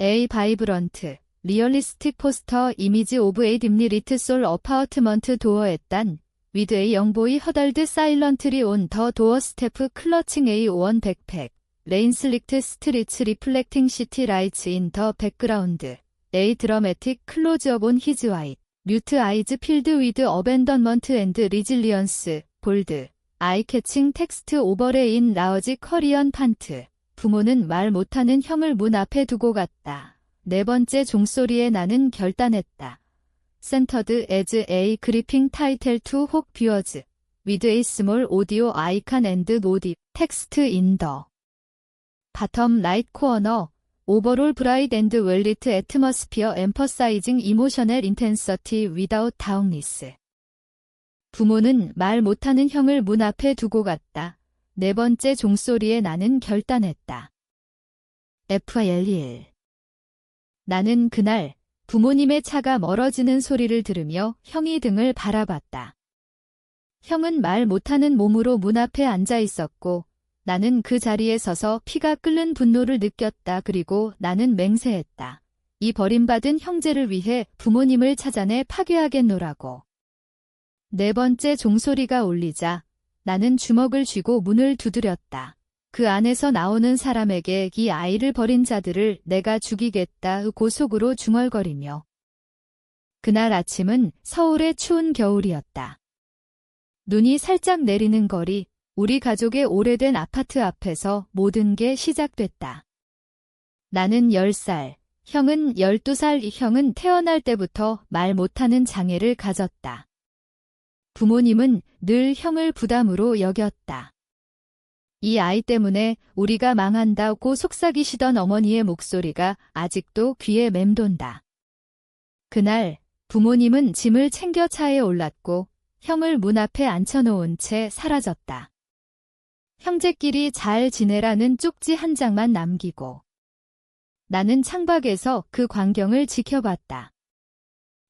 A 바이브런트, 리얼리스틱 포스터 이미지 오브 에이 딥리 리트 솔 어파트먼트 도어 앳단, 위드 에이 영보이 허덜드 사일런트리 온 더 도어 스태프 클러칭 에이 원 백팩, 레인슬릭트 스트리츠 리플렉팅 시티 라이츠 인 더 백그라운드, 에이 드러매틱 클로즈업 온 히즈 와잇, 뮤트 아이즈 필드 위드 어벤던먼트 앤드 리질리언스, 볼드, 아이 캐칭 텍스트 오버레 인 라어지 커리언 판트. 부모는 말 못하는 형을 문 앞에 두고 갔다. 네 번째 종소리에 나는 결단했다. 센터드 에즈 에이 그리핑 타이틀 투 혹 뷰어즈. 위드 에이 스몰 오디오 아이칸 앤드 노디 텍스트 인 더 바텀 라이트 코어너. 오버롤 브라이드 앤드 웰리트 애트머스피어 엠퍼사이징 이모셔널 인텐서티 위다웃 다운리스. 부모는 말 못하는 형을 문 앞에 두고 갔다. 네 번째 종소리에 나는 결단했다. FL1. 나는 그날 부모님의 차가 멀어지는 소리를 들으며 형이 등을 바라봤다. 형은 말 못하는 몸으로 문 앞에 앉아 있었고 나는 그 자리에 서서 피가 끓는 분노를 느꼈다. 그리고 나는 맹세했다. 이 버림받은 형제를 위해 부모님을 찾아내 파괴하겠노라고. 네 번째 종소리가 울리자 나는 주먹을 쥐고 문을 두드렸다. 그 안에서 나오는 사람에게 이 아이를 버린 자들을 내가 죽이겠다 고속으로 중얼거리며. 그날 아침은 서울의 추운 겨울이었다. 눈이 살짝 내리는 거리, 우리 가족의 오래된 아파트 앞에서 모든 게 시작됐다. 나는 10살, 형은 12살. 형은 태어날 때부터 말 못하는 장애를 가졌다. 부모님은 늘 형을 부담으로 여겼다. 이 아이 때문에 우리가 망한다고 속삭이시던 어머니의 목소리가 아직도 귀에 맴돈다. 그날 부모님은 짐을 챙겨 차에 올랐고 형을 문 앞에 앉혀놓은 채 사라졌다. 형제끼리 잘 지내라는 쪽지 한 장만 남기고. 나는 창밖에서 그 광경을 지켜봤다.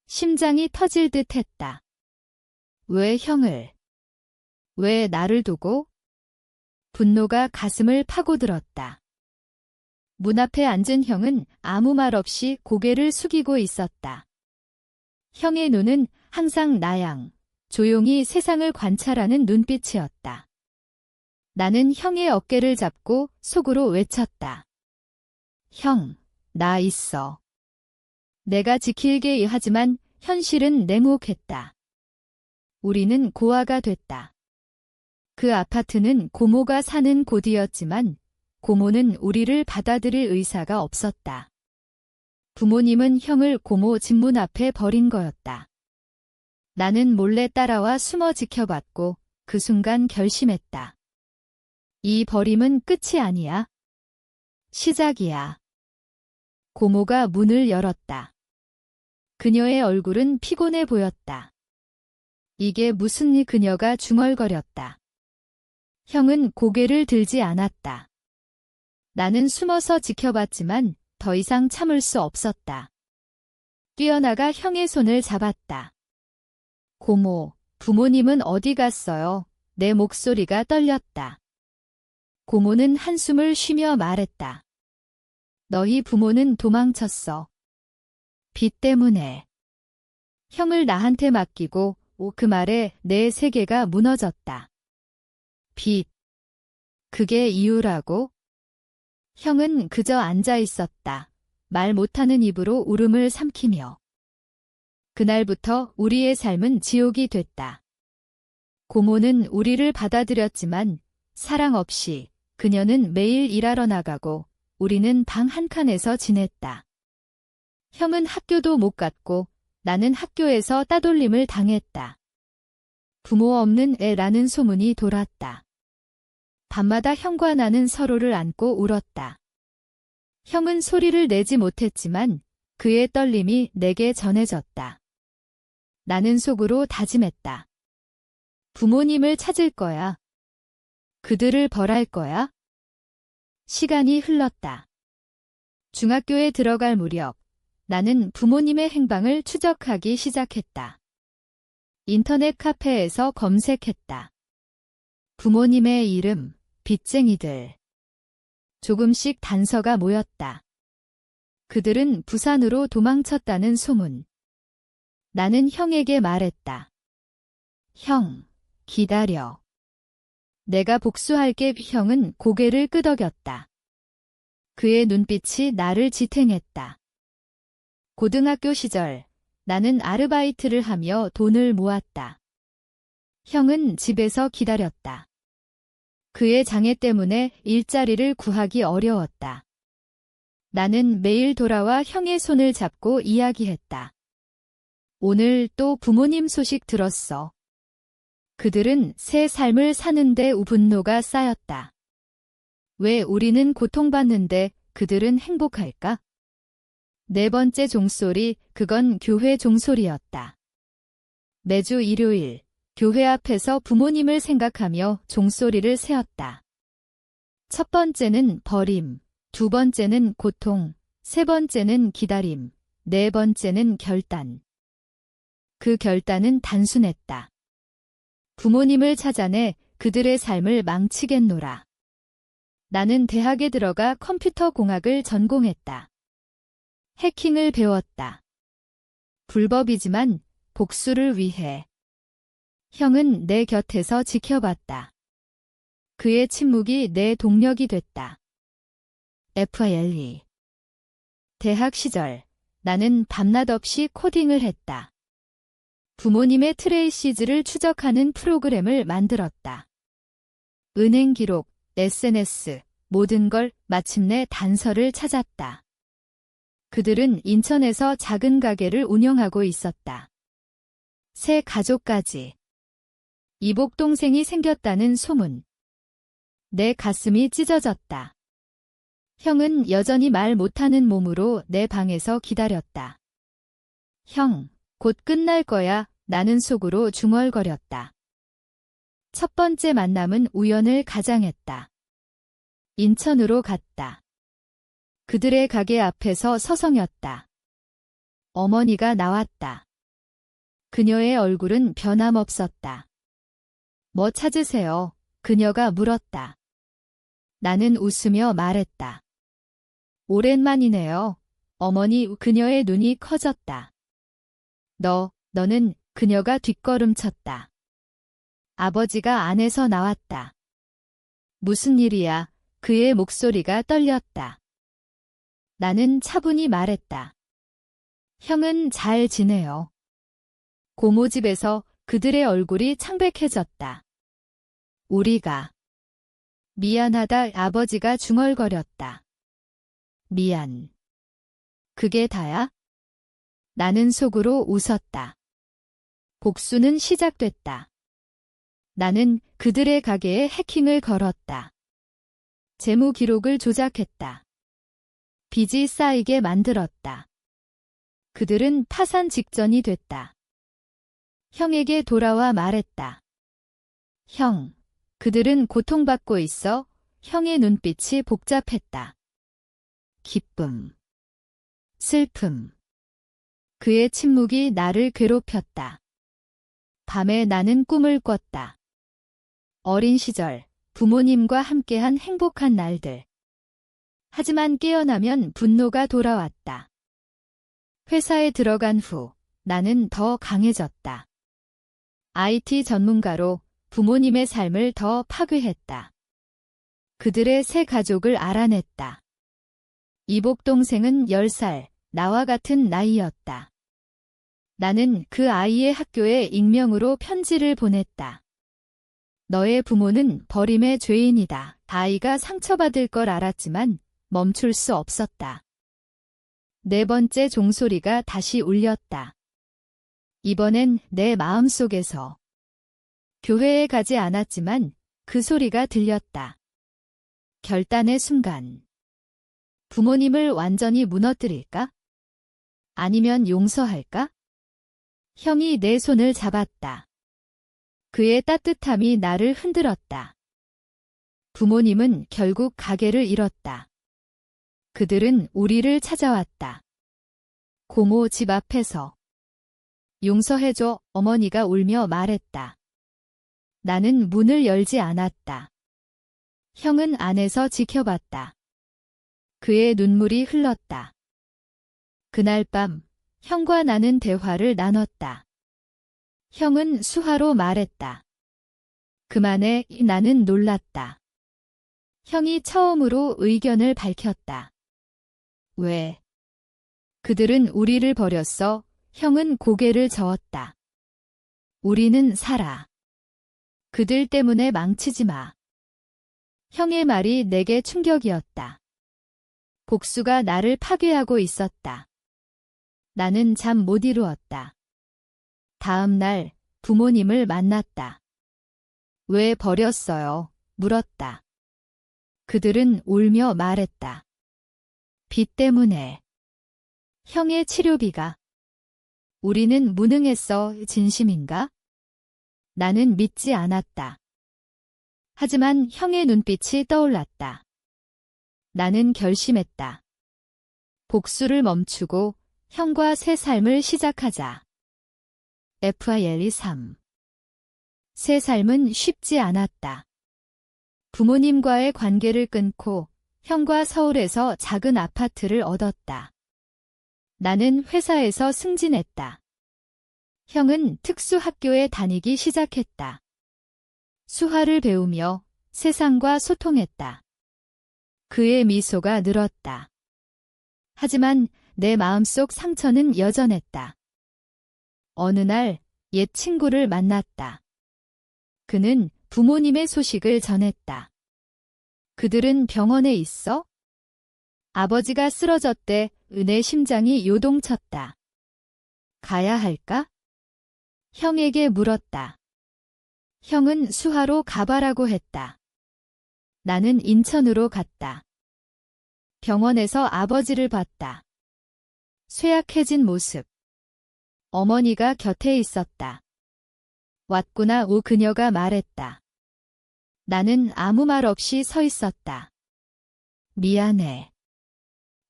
심장이 터질 듯 했다. 왜 형을? 왜 나를 두고? 분노가 가슴을 파고들었다. 문 앞에 앉은 형은 아무 말 없이 고개를 숙이고 있었다. 형의 눈은 항상 나양, 조용히 세상을 관찰하는 눈빛이었다. 나는 형의 어깨를 잡고 속으로 외쳤다. 형, 나 있어. 내가 지킬게 하지만 현실은 냉혹했다. 우리는 고아가 됐다. 그 아파트는 고모가 사는 곳이었지만 고모는 우리를 받아들일 의사가 없었다. 부모님은 형을 고모 집 문 앞에 버린 거였다. 나는 몰래 따라와 숨어 지켜봤고 그 순간 결심했다. 이 버림은 끝이 아니야. 시작이야. 고모가 문을 열었다. 그녀의 얼굴은 피곤해 보였다. 이게 무슨 일? 그녀가 중얼거렸다. 형은 고개를 들지 않았다. 나는 숨어서 지켜봤지만 더 이상 참을 수 없었다. 뛰어나가 형의 손을 잡았다. 고모, 부모님은 어디 갔어요? 내 목소리가 떨렸다. 고모는 한숨을 쉬며 말했다. 너희 부모는 도망쳤어. 빚 때문에. 형을 나한테 맡기고 그 말에 내 세계가 무너졌다. 빚. 그게 이유라고? 형은 그저 앉아 있었다. 말 못하는 입으로 울음을 삼키며. 그날부터 우리의 삶은 지옥이 됐다. 고모는 우리를 받아들였지만 사랑 없이 그녀는 매일 일하러 나가고 우리는 방 한 칸에서 지냈다. 형은 학교도 못 갔고 나는 학교에서 따돌림을 당했다. 부모 없는 애라는 소문이 돌았다. 밤마다 형과 나는 서로를 안고 울었다. 형은 소리를 내지 못했지만 그의 떨림이 내게 전해졌다. 나는 속으로 다짐했다. 부모님을 찾을 거야. 그들을 벌할 거야. 시간이 흘렀다. 중학교에 들어갈 무렵 나는 부모님의 행방을 추적하기 시작했다. 인터넷 카페에서 검색했다. 부모님의 이름, 빚쟁이들. 조금씩 단서가 모였다. 그들은 부산으로 도망쳤다는 소문. 나는 형에게 말했다. 형, 기다려. 내가 복수할게. 형은 고개를 끄덕였다. 그의 눈빛이 나를 지탱했다. 고등학교 시절 나는 아르바이트를 하며 돈을 모았다. 형은 집에서 기다렸다. 그의 장애 때문에 일자리를 구하기 어려웠다. 나는 매일 돌아와 형의 손을 잡고 이야기했다. 오늘 또 부모님 소식 들었어. 그들은 새 삶을 사는데 분노가 쌓였다. 왜 우리는 고통받는데 그들은 행복할까? 네 번째 종소리, 그건 교회 종소리였다. 매주 일요일, 교회 앞에서 부모님을 생각하며 종소리를 세웠다. 첫 번째는 버림, 두 번째는 고통, 세 번째는 기다림, 네 번째는 결단. 그 결단은 단순했다. 부모님을 찾아내 그들의 삶을 망치겠노라. 나는 대학에 들어가 컴퓨터 공학을 전공했다. 해킹을 배웠다. 불법이지만 복수를 위해. 형은 내 곁에서 지켜봤다. 그의 침묵이 내 동력이 됐다. FILE. 대학 시절 나는 밤낮 없이 코딩을 했다. 부모님의 트레이시즈를 추적하는 프로그램을 만들었다. 은행 기록, SNS, 모든 걸 마침내 단서를 찾았다. 그들은 인천에서 작은 가게를 운영하고 있었다. 새 가족까지. 이복 동생이 생겼다는 소문. 내 가슴이 찢어졌다. 형은 여전히 말 못하는 몸으로 내 방에서 기다렸다. 형, 곧 끝날 거야. 나는 속으로 중얼거렸다. 첫 번째 만남은 우연을 가장했다. 인천으로 갔다. 그들의 가게 앞에서 서성였다. 어머니가 나왔다. 그녀의 얼굴은 변함없었다. 뭐 찾으세요? 그녀가 물었다. 나는 웃으며 말했다. 오랜만이네요. 어머니. 그녀의 눈이 커졌다. 너는. 그녀가 뒷걸음쳤다. 아버지가 안에서 나왔다. 무슨 일이야? 그의 목소리가 떨렸다. 나는 차분히 말했다. 형은 잘 지내요. 고모집에서 그들의 얼굴이 창백해졌다. 우리가. 미안하다. 아버지가 중얼거렸다. 미안. 그게 다야? 나는 속으로 웃었다. 복수는 시작됐다. 나는 그들의 가게에 해킹을 걸었다. 재무 기록을 조작했다. 빚이 쌓이게 만들었다. 그들은 파산 직전이 됐다. 형에게 돌아와 말했다. 형, 그들은 고통받고 있어. 형의 눈빛이 복잡했다. 기쁨, 슬픔. 그의 침묵이 나를 괴롭혔다. 밤에 나는 꿈을 꿨다. 어린 시절, 부모님과 함께한 행복한 날들. 하지만 깨어나면 분노가 돌아왔다. 회사에 들어간 후 나는 더 강해졌다. IT 전문가로 부모님의 삶을 더 파괴했다. 그들의 새 가족을 알아냈다. 이복 동생은 10살, 나와 같은 나이였다. 나는 그 아이의 학교에 익명으로 편지를 보냈다. 너의 부모는 버림의 죄인이다. 아이가 상처받을 걸 알았지만 멈출 수 없었다. 네 번째 종소리가 다시 울렸다. 이번엔 내 마음속에서. 교회에 가지 않았지만 그 소리가 들렸다. 결단의 순간. 부모님을 완전히 무너뜨릴까? 아니면 용서할까? 형이 내 손을 잡았다. 그의 따뜻함이 나를 흔들었다. 부모님은 결국 가게를 잃었다. 그들은 우리를 찾아왔다. 고모 집 앞에서. 용서해줘. 어머니가 울며 말했다. 나는 문을 열지 않았다. 형은 안에서 지켜봤다. 그의 눈물이 흘렀다. 그날 밤 형과 나는 대화를 나눴다. 형은 수화로 말했다. 그만해. 나는 놀랐다. 형이 처음으로 의견을 밝혔다. 왜? 그들은 우리를 버렸어. 형은 고개를 저었다. 우리는 살아. 그들 때문에 망치지 마. 형의 말이 내게 충격이었다. 복수가 나를 파괴하고 있었다. 나는 잠 못 이루었다. 다음 날 부모님을 만났다. 왜 버렸어요? 물었다. 그들은 울며 말했다. 빚 때문에. 형의 치료비가. 우리는 무능했어. 진심인가? 나는 믿지 않았다. 하지만 형의 눈빛이 떠올랐다. 나는 결심했다. 복수를 멈추고 형과 새 삶을 시작하자. FILE 3. 새 삶은 쉽지 않았다. 부모님과의 관계를 끊고 형과 서울에서 작은 아파트를 얻었다. 나는 회사에서 승진했다. 형은 특수학교에 다니기 시작했다. 수화를 배우며 세상과 소통했다. 그의 미소가 늘었다. 하지만 내 마음속 상처는 여전했다. 어느 날 옛 친구를 만났다. 그는 부모님의 소식을 전했다. 그들은 병원에 있어? 아버지가 쓰러졌대. 내 심장이 요동쳤다. 가야 할까? 형에게 물었다. 형은 수화로 가봐라고 했다. 나는 인천으로 갔다. 병원에서 아버지를 봤다. 쇠약해진 모습. 어머니가 곁에 있었다. 왔구나. 그녀가 말했다. 나는 아무 말 없이 서 있었다. 미안해.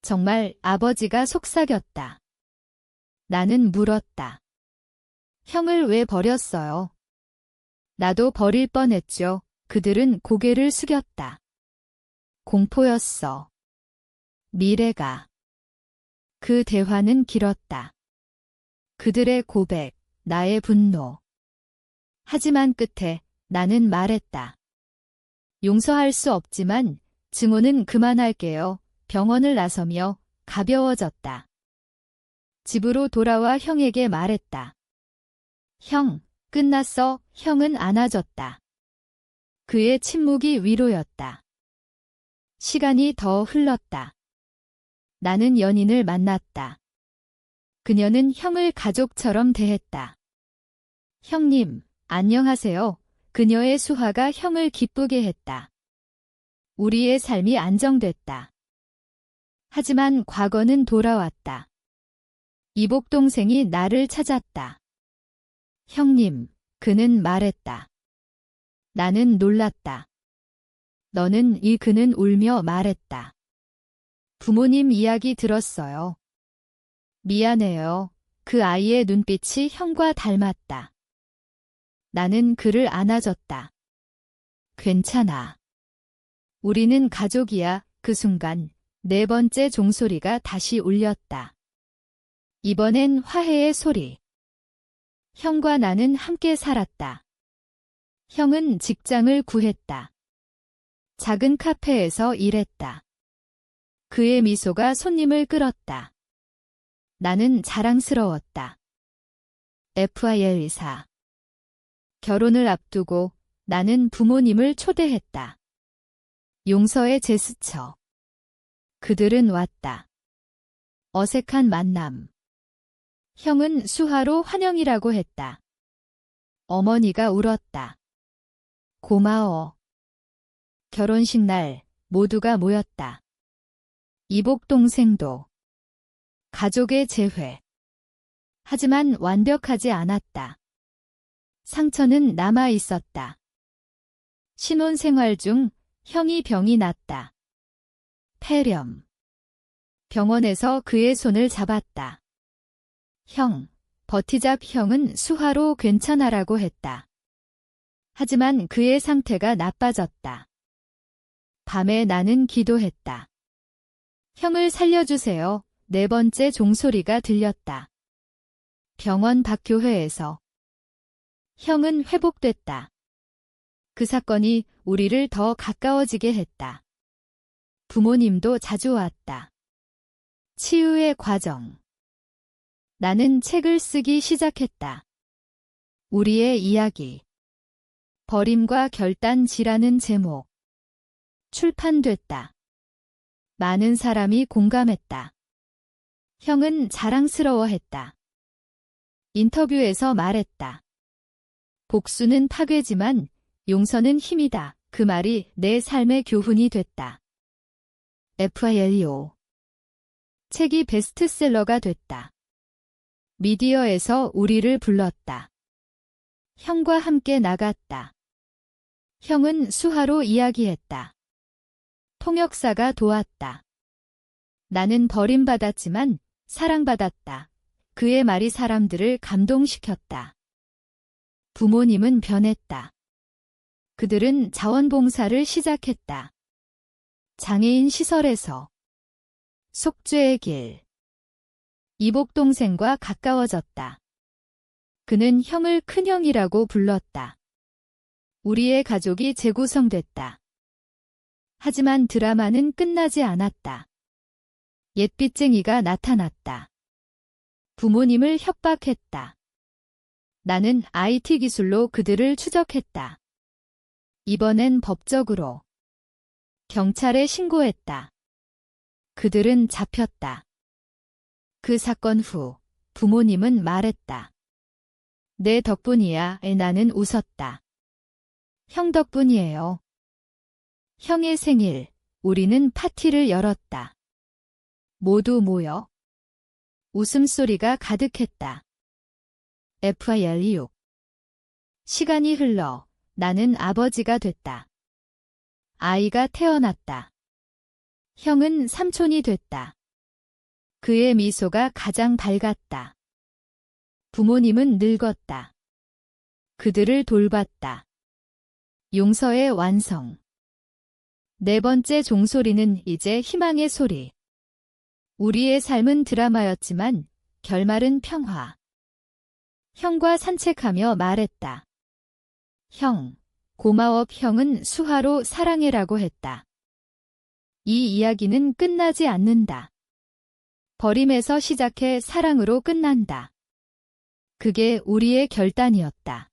정말 아버지가 속삭였다. 나는 물었다. 형을 왜 버렸어요? 나도 버릴 뻔했죠. 그들은 고개를 숙였다. 공포였어. 미래가. 그 대화는 길었다. 그들의 고백, 나의 분노. 하지만 끝에 나는 말했다. 용서할 수 없지만 증오는 그만할게요. 병원을 나서며 가벼워졌다. 집으로 돌아와 형에게 말했다. 형, 끝났어. 형은 안아줬다. 그의 침묵이 위로였다. 시간이 더 흘렀다. 나는 연인을 만났다. 그녀는 형을 가족처럼 대했다. 형님, 안녕하세요. 그녀의 수화가 형을 기쁘게 했다. 우리의 삶이 안정됐다. 하지만 과거는 돌아왔다. 이복 동생이 나를 찾았다. 형님, 그는 말했다. 나는 놀랐다. 그는 울며 말했다. 부모님 이야기 들었어요. 미안해요. 그 아이의 눈빛이 형과 닮았다. 나는 그를 안아줬다. 괜찮아. 우리는 가족이야. 그 순간 네 번째 종소리가 다시 울렸다. 이번엔 화해의 소리. 형과 나는 함께 살았다. 형은 직장을 구했다. 작은 카페에서 일했다. 그의 미소가 손님을 끌었다. 나는 자랑스러웠다. FILE 4. 결혼을 앞두고 나는 부모님을 초대했다. 용서의 제스처. 그들은 왔다. 어색한 만남. 형은 수화로 환영이라고 했다. 어머니가 울었다. 고마워. 결혼식 날 모두가 모였다. 이복 동생도. 가족의 재회. 하지만 완벽하지 않았다. 상처는 남아 있었다. 신혼생활 중 형이 병이 났다. 폐렴. 병원에서 그의 손을 잡았다. 형, 버티자. 형은 수화로 괜찮아라고 했다. 하지만 그의 상태가 나빠졌다. 밤에 나는 기도했다. 형을 살려주세요. 네 번째 종소리가 들렸다. 병원 밖 교회에서. 형은 회복됐다. 그 사건이 우리를 더 가까워지게 했다. 부모님도 자주 왔다. 치유의 과정. 나는 책을 쓰기 시작했다. 우리의 이야기. 버림과 결단지라는 제목. 출판됐다. 많은 사람이 공감했다. 형은 자랑스러워했다. 인터뷰에서 말했다. 복수는 파괴지만 용서는 힘이다. 그 말이 내 삶의 교훈이 됐다. FILO. 책이 베스트셀러가 됐다. 미디어에서 우리를 불렀다. 형과 함께 나갔다. 형은 수화로 이야기했다. 통역사가 도왔다. 나는 버림받았지만 사랑받았다. 그의 말이 사람들을 감동시켰다. 부모님은 변했다. 그들은 자원봉사를 시작했다. 장애인 시설에서. 속죄의 길. 이복 동생과 가까워졌다. 그는 형을 큰형이라고 불렀다. 우리의 가족이 재구성됐다. 하지만 드라마는 끝나지 않았다. 옛빚쟁이가 나타났다. 부모님을 협박했다. 나는 IT 기술로 그들을 추적했다. 이번엔 법적으로. 경찰에 신고했다. 그들은 잡혔다. 그 사건 후 부모님은 말했다. 내 덕분이야. 나는 웃었다. 형 덕분이에요. 형의 생일, 우리는 파티를 열었다. 모두 모여. 웃음소리가 가득했다. FILU. 시간이 흘러 나는 아버지가 됐다. 아이가 태어났다. 형은 삼촌이 됐다. 그의 미소가 가장 밝았다. 부모님은 늙었다. 그들을 돌봤다. 용서의 완성. 네 번째 종소리는 이제 희망의 소리. 우리의 삶은 드라마였지만 결말은 평화. 형과 산책하며 말했다. 형, 고마워. 형은 수화로 사랑해라고 했다. 이 이야기는 끝나지 않는다. 버림에서 시작해 사랑으로 끝난다. 그게 우리의 결단이었다.